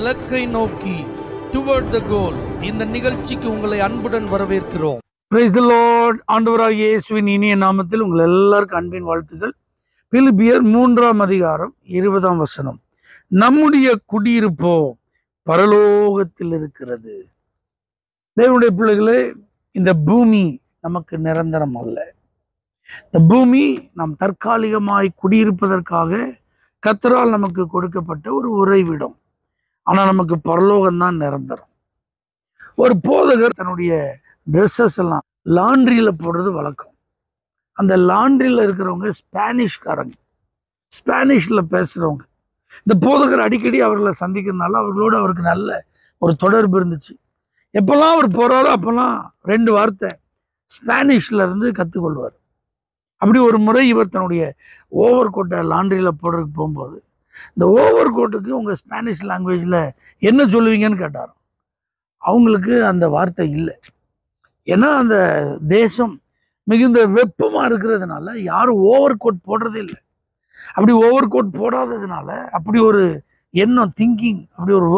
இலக்கை நோக்கி டுவர்ட் த கோல். இந்த நிகழ்ச்சிக்கு உங்களை அன்புடன் வரவேற்கிறோம். Praise the Lord. ஆண்டவராகிய இயேசுவின் இனிய நாமத்தில் உங்கள் எல்லாருக்கும் அன்பின் வாழ்த்துக்கள். பிலிப்பியர் 3:20 நம்முடைய குடியிருப்போ பரலோகத்தில் இருக்கிறது. தேவனுடைய பிள்ளைகளே, இந்த பூமி நமக்கு நிரந்தரம் அல்ல. இந்த பூமி நாம் தற்காலிகமாய் குடியிருப்பதற்காக கர்த்தரால் நமக்கு கொடுக்கப்பட்ட ஒரு உறைவிடம். ஆனால் நமக்கு பரலோகம் தான் நிரந்தரம். ஒரு போதகர் தன்னுடைய ட்ரெஸ்ஸஸ் எல்லாம் லாண்ட்ரியில் போடுறது வழக்கம். அந்த லாண்ட்ரியில் இருக்கிறவங்க ஸ்பானிஷ்காரங்க, ஸ்பானிஷில் பேசுகிறவங்க. இந்த போதகர் அடிக்கடி அவர்களை சந்திக்கிறதுனால அவர்களோடு அவருக்கு நல்ல ஒரு தொடர்பு இருந்துச்சு. எப்போல்லாம் அவர் போகிறாரோ அப்போல்லாம் 2 வார்த்தை ஸ்பானிஷில் இருந்து கற்றுக்கொள்வார். அப்படி ஒரு முறை இவர் தன்னுடைய ஓவர் கோட்டை லாண்ட்ரியில் போடுறதுக்கு போகும்போது, இந்த ஓவர் கோட்டுக்கு உங்கள் ஸ்பானிஷ் லாங்குவேஜில் என்ன சொல்லுவீங்கன்னு கேட்டார். அவங்களுக்கு அந்த வார்த்தை இல்லை. ஏன்னா அந்த தேசம் மிகுந்த வெப்பமாக இருக்கிறதுனால யாரும் ஓவர் கோட் போடுறதே இல்லை. அப்படி ஓவர் கோட் போடாததுனால அப்படி ஒரு எண்ணம், திங்கிங், அப்படி ஒரு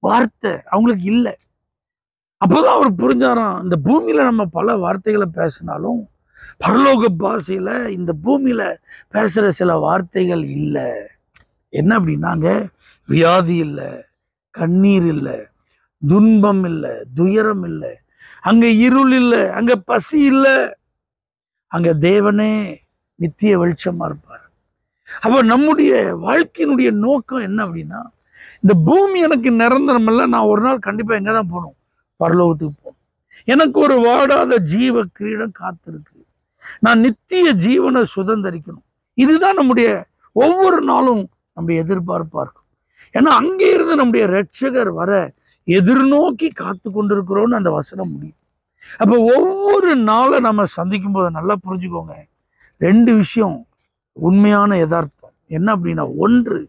வார்த்தை அவங்களுக்கு இல்லை. அப்போதான் அவர் புரிஞ்சாராம், இந்த பூமியில் நம்ம பல வார்த்தைகளை பேசினாலும் பரலோக பாஷையில் இந்த பூமியில் பேசுகிற சில வார்த்தைகள் இல்லை. என்ன அப்படின்னாங்க, வியாதி இல்லை, கண்ணீர் இல்லை, துன்பம் இல்லை, துயரம் இல்லை, அங்கே இருள் இல்லை, அங்கே பசி இல்லை, அங்கே தேவனே நித்திய வெளிச்சமாக இருப்பார். அப்போ நம்முடைய வாழ்க்கையினுடைய நோக்கம் என்ன அப்படின்னா, இந்த பூமி எனக்கு நிரந்தரம் இல்லை. நான் ஒரு நாள் கண்டிப்பாக எங்கே தான் போகணும்? பரலோகத்துக்கு போகணும். எனக்கு ஒரு வாடாத ஜீவ கிரீடம் காத்திருக்கு. நான் நித்திய ஜீவனை சுதந்திரிக்கணும். இதுதான் நம்முடைய ஒவ்வொரு நாளும் நம்முடைய எதிர்பார்ப்பாக இருக்கும். ஏன்னா அங்கே இருந்து நம்முடைய ரட்சகர் வர எதிர்நோக்கி காத்து கொண்டிருக்கிறோன்னு அந்த வசனம் முடியும். அப்போ ஒவ்வொரு நாளை நம்ம சந்திக்கும் போது நல்லா புரிஞ்சுக்கோங்க, 2 விஷயம் உண்மையான யதார்த்தம். என்ன அப்படின்னா, ஒன்று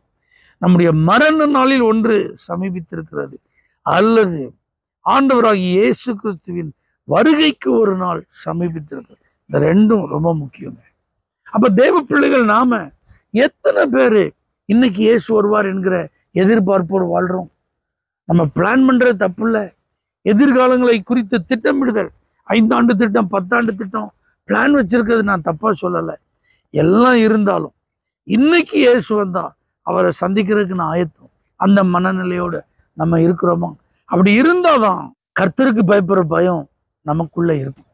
நம்முடைய மரண நாளில் ஒன்று சமீபித்திருக்கிறது, அல்லது ஆண்டவராகிய இயேசு கிறிஸ்துவின் வருகைக்கு ஒரு நாள் சமீபித்திருக்கிறது. இந்த 2ம் ரொம்ப முக்கியங்க. அப்ப தேவ பிள்ளைகள் நாம எத்தனை பேர் இன்னைக்கு இயேசு வருவார் என்கிற எதிர்பார்ப்போடு வாழ்றோம்? நம்ம பிளான் பண்றது தப்பு இல்லை. எதிர்காலங்களை குறித்து திட்டமிடுதல், 5 ஆண்டு திட்டம், 10 ஆண்டு திட்டம் பிளான் வச்சிருக்கிறது நான் தப்பா சொல்லலை. எல்லாம் இருந்தாலும் இன்னைக்கு இயேசு வந்தா அவரை சந்திக்கிறதுக்கு நான் ஆயத்தம். அந்த மனநிலையோடு நம்ம இருக்கிறோமா? அப்படி இருந்தாதான் கர்த்தருக்கு பயப்படுற பயம் நமக்குள்ள இருக்கும்.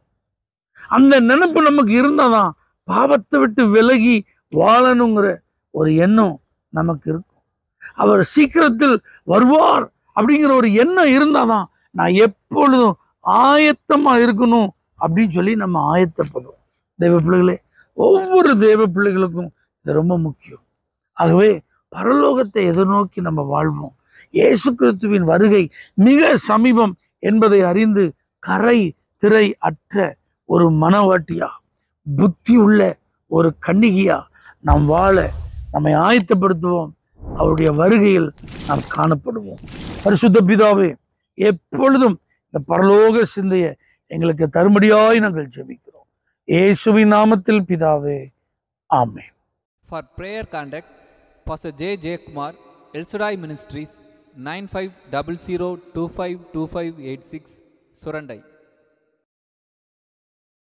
அந்த நினைப்பு நமக்கு இருந்தாதான் பாவத்தை விட்டு விலகி வாழணுங்கிற ஒரு எண்ணம் நமக்கு இருக்கும். அவர் சீக்கிரத்தில் வருவார் அப்படிங்கிற ஒரு எண்ணம் இருந்தாதான் நான் எப்பொழுதும் ஆயத்தமா இருக்கணும் அப்படின்னு சொல்லி நம்ம ஆயத்தப்படுவோம். தேவ பிள்ளைகளே, ஒவ்வொரு தேவ பிள்ளைகளுக்கும் இது ரொம்ப முக்கியம். ஆகவே பரலோகத்தை எதிர்நோக்கி நம்ம வாழ்வோம். இயேசு கிறிஸ்துவின் வருகை மிக சமீபம் என்பதை அறிந்து கரை திரை அற்ற ஒரு மனவாட்டியா, புத்தி உள்ள ஒரு கன்னிகையா நாம் வாழ நம்மை ஆயத்தப்படுத்துவோம். அவருடைய வருகையில் நாம் காணப்படுவோம். பரிசுத்த பிதாவே, எப்பொழுதும் இந்த பரலோக சிந்தையை எங்களுக்கு தரும்படியாய் நாங்கள் ஜெபிக்கிறோம். இயேசுவின் நாமத்தில் பிதாவே, ஆமென். For prayer contact, Pastor J. J. Kumar, El Shaddai Ministries, 9500252586, Surandai.